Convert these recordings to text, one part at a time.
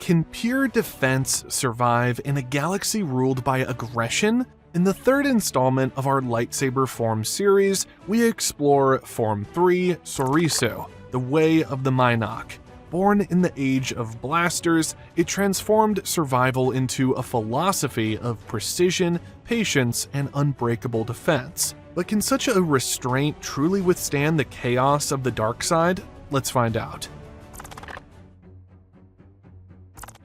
Can pure defense survive in a galaxy ruled by aggression? In the third installment of our Lightsaber Form series, we explore Form 3, Soresu, the Way of the Mynock. Born in the age of blasters, it transformed survival into a philosophy of precision, patience, and unbreakable defense. But can such a restraint truly withstand the chaos of the dark side? Let's find out.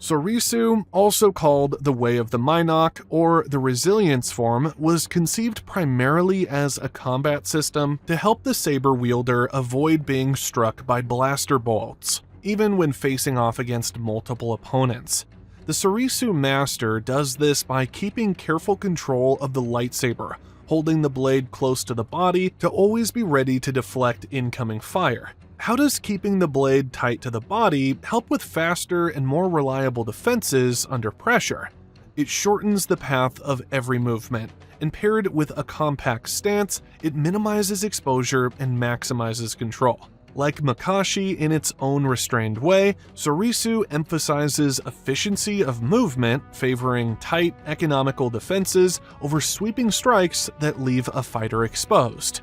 Soresu, also called the Way of the Mynock or the Resilience form, was conceived primarily as a combat system to help the saber wielder avoid being struck by blaster bolts, even when facing off against multiple opponents. The Soresu Master does this by keeping careful control of the lightsaber, holding the blade close to the body to always be ready to deflect incoming fire. How does keeping the blade tight to the body help with faster and more reliable defenses under pressure? It shortens the path of every movement, and paired with a compact stance, it minimizes exposure and maximizes control. Like Makashi in its own restrained way, Soresu emphasizes efficiency of movement, favoring tight, economical defenses over sweeping strikes that leave a fighter exposed.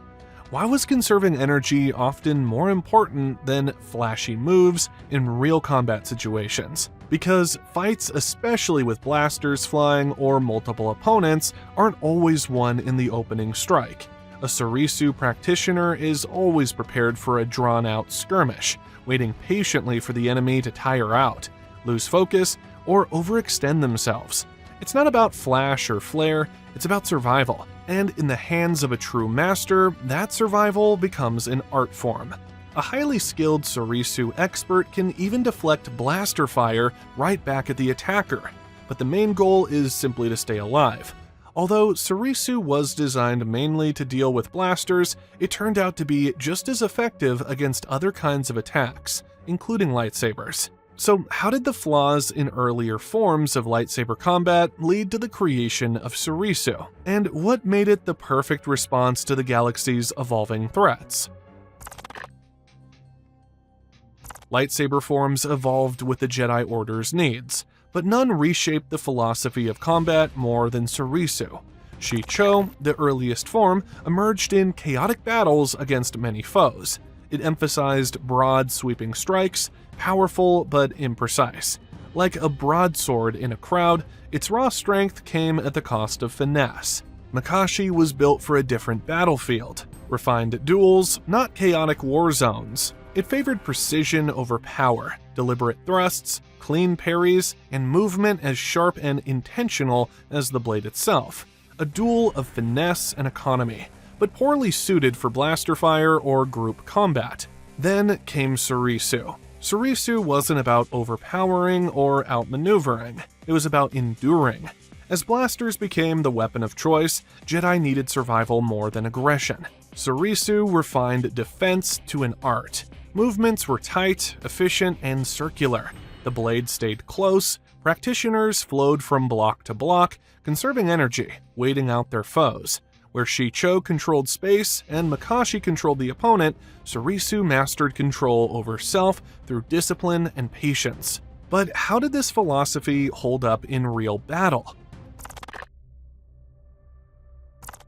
Why was conserving energy often more important than flashy moves in real combat situations? Because fights, especially with blasters flying or multiple opponents, aren't always won in the opening strike. A Soresu practitioner is always prepared for a drawn-out skirmish, waiting patiently for the enemy to tire out, lose focus, or overextend themselves. It's not about flash or flare, it's about survival. And in the hands of a true master, that survival becomes an art form. A highly skilled Soresu expert can even deflect blaster fire right back at the attacker, but the main goal is simply to stay alive. Although Soresu was designed mainly to deal with blasters, it turned out to be just as effective against other kinds of attacks, including lightsabers. So how did the flaws in earlier forms of lightsaber combat lead to the creation of Soresu? And what made it the perfect response to the galaxy's evolving threats? Lightsaber forms evolved with the Jedi Order's needs, but none reshaped the philosophy of combat more than Soresu. Shi-Cho, the earliest form, emerged in chaotic battles against many foes. It emphasized broad, sweeping strikes, powerful but imprecise. Like a broadsword in a crowd, its raw strength came at the cost of finesse. Makashi was built for a different battlefield. Refined duels, not chaotic war zones. It favored precision over power, deliberate thrusts, clean parries, and movement as sharp and intentional as the blade itself. A duel of finesse and economy, but poorly suited for blaster fire or group combat. Then came Soresu. Soresu wasn't about overpowering or outmaneuvering, it was about enduring. As blasters became the weapon of choice, Jedi needed survival more than aggression. Soresu refined defense to an art. Movements were tight, efficient, and circular. The blade stayed close, practitioners flowed from block to block, conserving energy, waiting out their foes. Where Shi-Cho controlled space and Makashi controlled the opponent, Soresu mastered control over self through discipline and patience. But how did this philosophy hold up in real battle?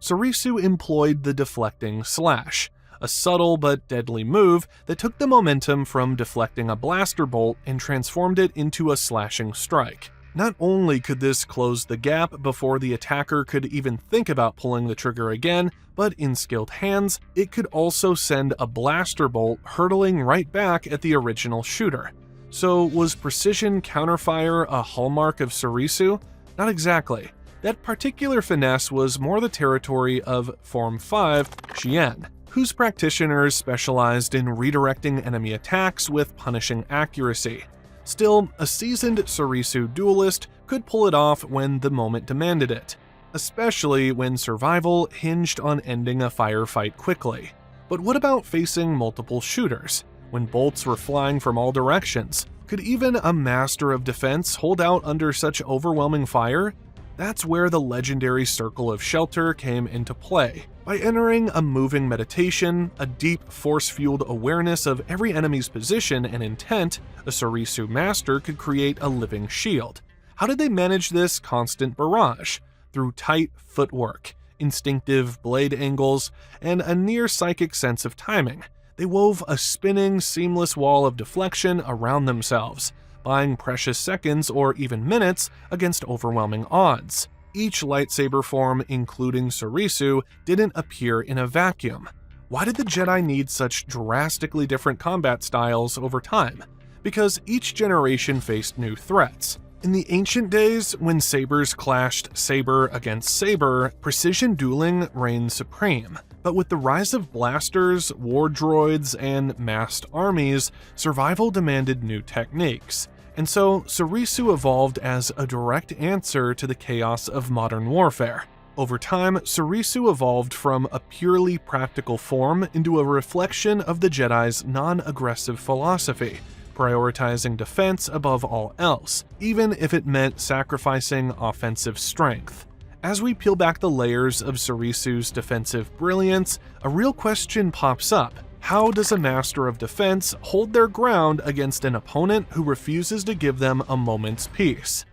Soresu employed the deflecting slash, a subtle but deadly move that took the momentum from deflecting a blaster bolt and transformed it into a slashing strike. Not only could this close the gap before the attacker could even think about pulling the trigger again, but in skilled hands, it could also send a blaster bolt hurtling right back at the original shooter. So was precision counterfire a hallmark of Soresu? Not exactly. That particular finesse was more the territory of Form 5, Xian, whose practitioners specialized in redirecting enemy attacks with punishing accuracy. Still, a seasoned Soresu duelist could pull it off when the moment demanded it, especially when survival hinged on ending a firefight quickly. But what about facing multiple shooters? When bolts were flying from all directions, could even a master of defense hold out under such overwhelming fire? That's where the legendary Circle of Shelter came into play. By entering a moving meditation, a deep, force-fueled awareness of every enemy's position and intent, a Soresu master could create a living shield. How did they manage this constant barrage? Through tight footwork, instinctive blade angles, and a near-psychic sense of timing. They wove a spinning, seamless wall of deflection around themselves, buying precious seconds or even minutes against overwhelming odds. Each lightsaber form, including Soresu, didn't appear in a vacuum. Why did the Jedi need such drastically different combat styles over time? Because each generation faced new threats. In the ancient days, when sabers clashed saber against saber, precision dueling reigned supreme. But with the rise of blasters, war droids, and massed armies, survival demanded new techniques. And so, Soresu evolved as a direct answer to the chaos of modern warfare. Over time, Soresu evolved from a purely practical form into a reflection of the Jedi's non-aggressive philosophy, prioritizing defense above all else, even if it meant sacrificing offensive strength. As we peel back the layers of Soresu's defensive brilliance, a real question pops up. How does a master of defense hold their ground against an opponent who refuses to give them a moment's peace?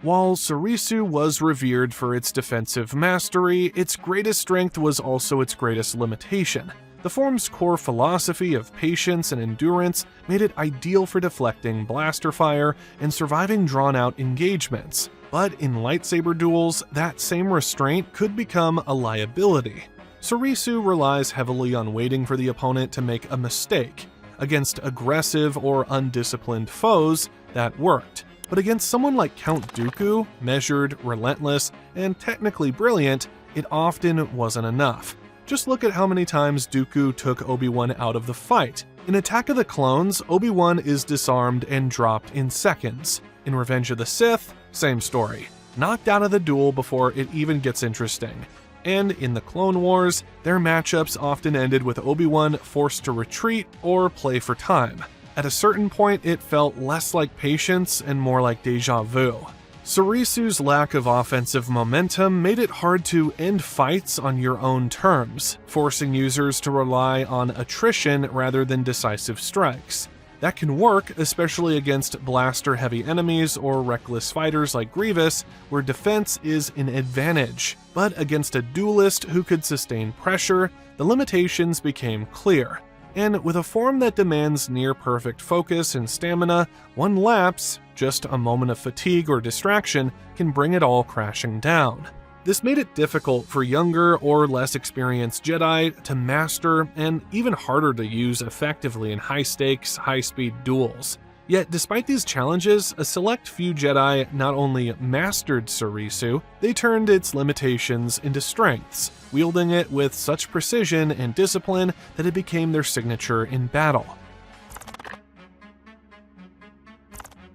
While Soresu was revered for its defensive mastery, its greatest strength was also its greatest limitation. The form's core philosophy of patience and endurance made it ideal for deflecting blaster fire and surviving drawn-out engagements. But in lightsaber duels, that same restraint could become a liability. Soresu relies heavily on waiting for the opponent to make a mistake. Against aggressive or undisciplined foes, that worked. But against someone like Count Dooku, measured, relentless, and technically brilliant, it often wasn't enough. Just look at how many times Dooku took Obi-Wan out of the fight. In Attack of the Clones, Obi-Wan is disarmed and dropped in seconds. In Revenge of the Sith, same story. Knocked out of the duel before it even gets interesting. And in the Clone Wars, their matchups often ended with Obi-Wan forced to retreat or play for time. At a certain point, it felt less like patience and more like déjà vu. Soresu's lack of offensive momentum made it hard to end fights on your own terms, forcing users to rely on attrition rather than decisive strikes. That can work, especially against blaster-heavy enemies or reckless fighters like Grievous, where defense is an advantage. But against a duelist who could sustain pressure, the limitations became clear. And with a form that demands near-perfect focus and stamina, one lapse, just a moment of fatigue or distraction, can bring it all crashing down. This made it difficult for younger or less experienced Jedi to master and even harder to use effectively in high-stakes, high-speed duels. Yet despite these challenges, a select few Jedi not only mastered Soresu, they turned its limitations into strengths, wielding it with such precision and discipline that it became their signature in battle.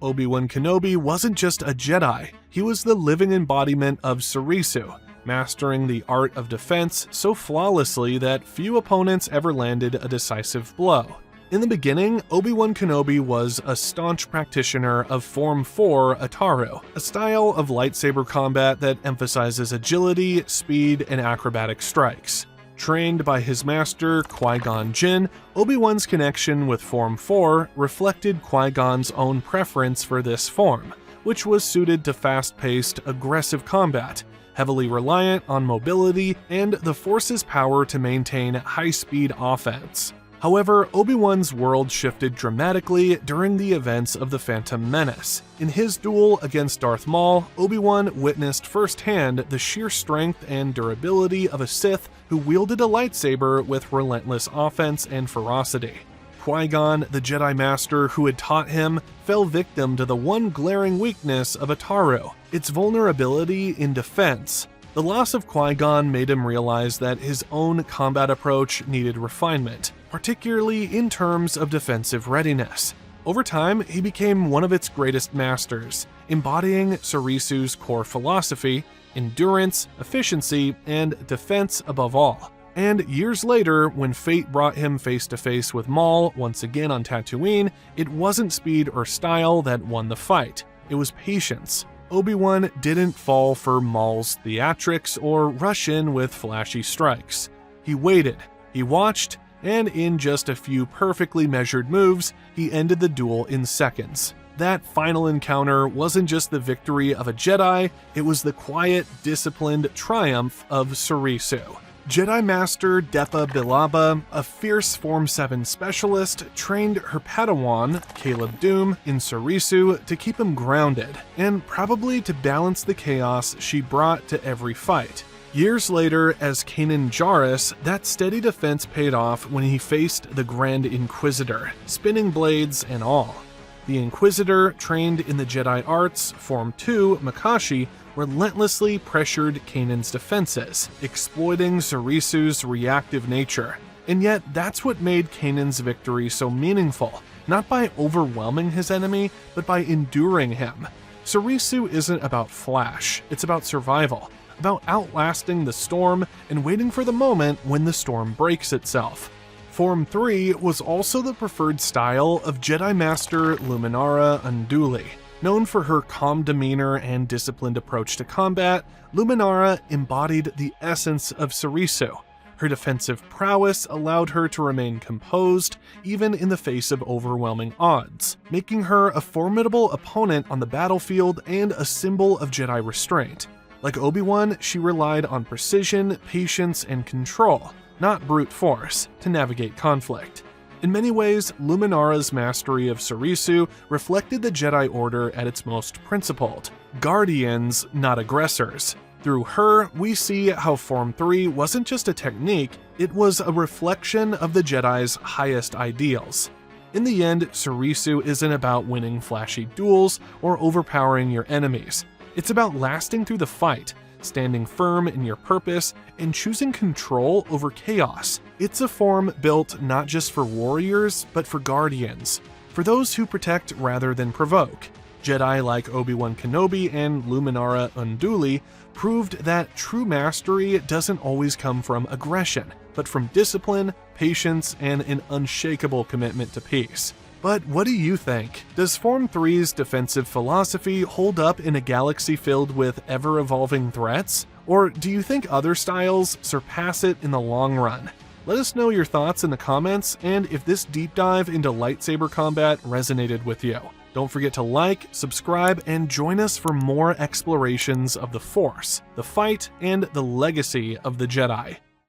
Obi-Wan Kenobi wasn't just a Jedi, he was the living embodiment of Soresu, mastering the art of defense so flawlessly that few opponents ever landed a decisive blow. In the beginning, Obi-Wan Kenobi was a staunch practitioner of Form 4 Ataru, a style of lightsaber combat that emphasizes agility, speed, and acrobatic strikes. Trained by his master, Qui-Gon Jinn, Obi-Wan's connection with Form 4 reflected Qui-Gon's own preference for this form, which was suited to fast-paced, aggressive combat, heavily reliant on mobility and the Force's power to maintain high-speed offense. However, Obi-Wan's world shifted dramatically during the events of The Phantom Menace. In his duel against Darth Maul, Obi-Wan witnessed firsthand the sheer strength and durability of a Sith who wielded a lightsaber with relentless offense and ferocity. Qui-Gon, the Jedi Master who had taught him, fell victim to the one glaring weakness of Ataru, its vulnerability in defense. The loss of Qui-Gon made him realize that his own combat approach needed refinement, particularly in terms of defensive readiness. Over time, he became one of its greatest masters, embodying Soresu's core philosophy, endurance, efficiency, and defense above all. And years later, when fate brought him face-to-face with Maul once again on Tatooine, it wasn't speed or style that won the fight. It was patience. Obi-Wan didn't fall for Maul's theatrics or rush in with flashy strikes. He waited, he watched, and in just a few perfectly measured moves, he ended the duel in seconds. That final encounter wasn't just the victory of a Jedi, it was the quiet, disciplined triumph of Soresu. Jedi Master Depa Billaba, a fierce Form 7 specialist, trained her Padawan, Caleb Doom, in Soresu to keep him grounded, and probably to balance the chaos she brought to every fight. Years later, as Kanan Jarrus, that steady defense paid off when he faced the Grand Inquisitor, spinning blades and all. The Inquisitor, trained in the Jedi arts, Form 2, Makashi, relentlessly pressured Kanan's defenses, exploiting Soresu's reactive nature. And yet, that's what made Kanan's victory so meaningful, not by overwhelming his enemy, but by enduring him. Soresu isn't about flash, it's about survival, about outlasting the storm and waiting for the moment when the storm breaks itself. Form 3 was also the preferred style of Jedi Master Luminara Unduli. Known for her calm demeanor and disciplined approach to combat, Luminara embodied the essence of Soresu. Her defensive prowess allowed her to remain composed, even in the face of overwhelming odds, making her a formidable opponent on the battlefield and a symbol of Jedi restraint. Like Obi-Wan, she relied on precision, patience, and control, not brute force, to navigate conflict. In many ways, Luminara's mastery of Soresu reflected the Jedi Order at its most principled. Guardians, not aggressors. Through her, we see how Form 3 wasn't just a technique, it was a reflection of the Jedi's highest ideals. In the end, Soresu isn't about winning flashy duels or overpowering your enemies. It's about lasting through the fight, standing firm in your purpose, and choosing control over chaos. It's a form built not just for warriors, but for guardians, for those who protect rather than provoke. Jedi like Obi-Wan Kenobi and Luminara Unduli proved that true mastery doesn't always come from aggression, but from discipline, patience, and an unshakable commitment to peace. But what do you think? Does Form 3's defensive philosophy hold up in a galaxy filled with ever-evolving threats? Or do you think other styles surpass it in the long run? Let us know your thoughts in the comments, and if this deep dive into lightsaber combat resonated with you. Don't forget to like, subscribe, and join us for more explorations of the Force, the fight, and the legacy of the Jedi.